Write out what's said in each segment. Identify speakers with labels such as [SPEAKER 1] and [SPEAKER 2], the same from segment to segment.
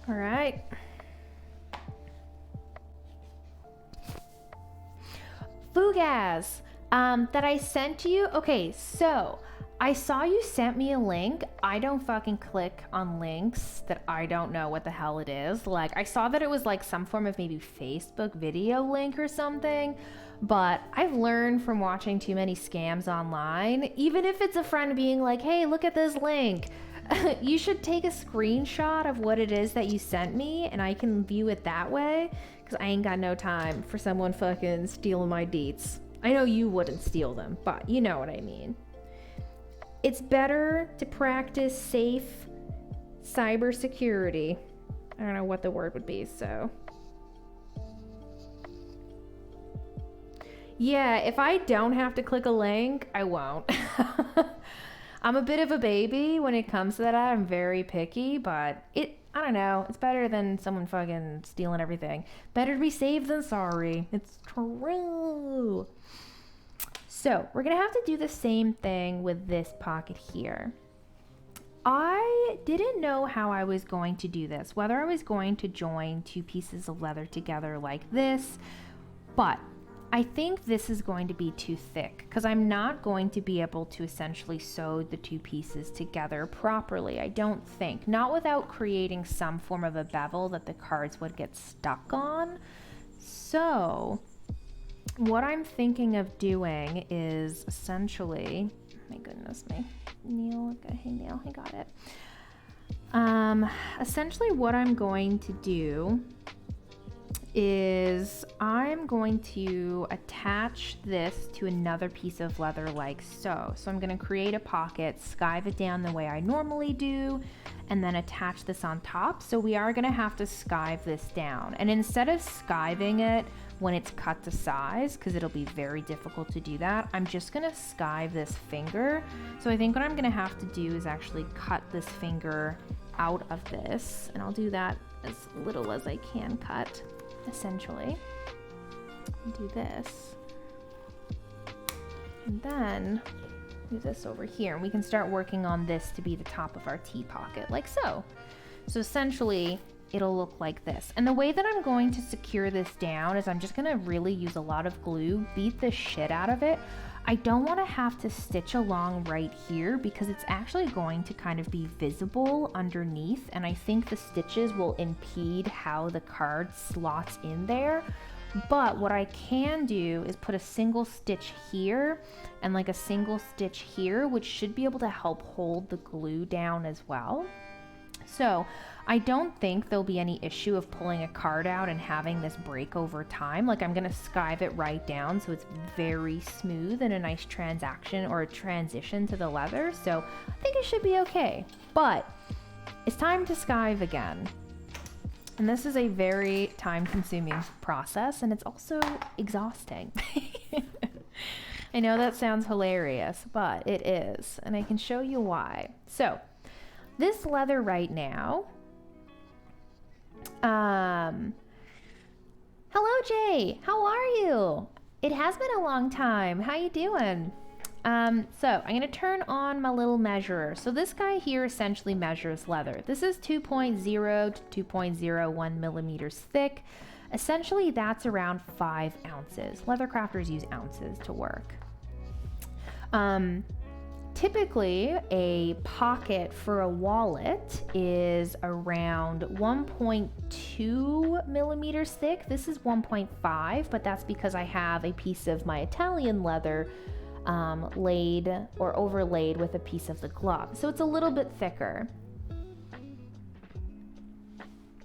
[SPEAKER 1] All right. Fugaz, that I sent to you. Okay, so I saw you sent me a link. I don't fucking click on links that I don't know what the hell it is. Like, I saw that it was like some form of maybe Facebook video link or something, but I've learned from watching too many scams online, even if it's a friend being like, hey, look at this link. You should take a screenshot of what it is that you sent me and I can view it that way, because I ain't got no time for someone fucking stealing my deets. I know you wouldn't steal them, but you know what I mean. It's better to practice safe cybersecurity. I don't know what the word would be, so. Yeah, if I don't have to click a link, I won't. I'm a bit of a baby when it comes to that. I'm very picky, but I don't know. It's better than someone fucking stealing everything. Better to be safe than sorry. It's true. So we're gonna have to do the same thing with this pocket here. I didn't know how I was going to do this, whether I was going to join two pieces of leather together like this, but I think this is going to be too thick because I'm not going to be able to essentially sew the two pieces together properly. I don't think, not without creating some form of a bevel that the cards would get stuck on. So what I'm thinking of doing is essentially, my goodness me, Neil, hey Neil, I got it. Essentially what I'm going to do is I'm going to attach this to another piece of leather like so. So I'm going to create a pocket, skive it down the way I normally do, and then attach this on top. So we are going to have to skive this down. And instead of skiving it when it's cut to size, because it'll be very difficult to do that, I'm just going to skive this finger. So I think what I'm going to have to do is actually cut this finger out of this, and I'll do that as little as I can cut. Essentially, do this, and then do this over here, and we can start working on this to be the top of our tea pocket, like so. So essentially, it'll look like this. And the way that I'm going to secure this down is I'm just gonna really use a lot of glue, beat the shit out of it. I don't want to have to stitch along right here because it's actually going to kind of be visible underneath, and I think the stitches will impede how the card slots in there. But what I can do is put a single stitch here and like a single stitch here, which should be able to help hold the glue down as well. So I don't think there'll be any issue of pulling a card out and having this break over time. Like, I'm gonna skive it right down so it's very smooth and a nice transaction or a transition to the leather. So I think it should be okay, but it's time to skive again. And this is a very time consuming process, and it's also exhausting. I know that sounds hilarious, but it is, and I can show you why. So this leather right now, hello Jay, how are you? It has been a long time. How you doing? So I'm gonna turn on my little measurer. So this guy here essentially measures leather. This is 2.0 to 2.01 millimeters thick. Essentially that's around 5 ounces. Leather crafters use ounces to work. Typically, a pocket for a wallet is around 1.2 millimeters thick. This is 1.5, but that's because I have a piece of my Italian leather laid or overlaid with a piece of the glove. So it's a little bit thicker.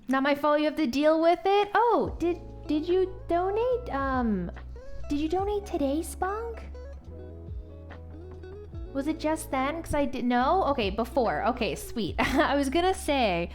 [SPEAKER 1] Not my fault you have to deal with it. Oh, did you donate? Did you donate today, Spunk? Was it just then? Because I didn't know. Okay, before. Okay, sweet. I was gonna say,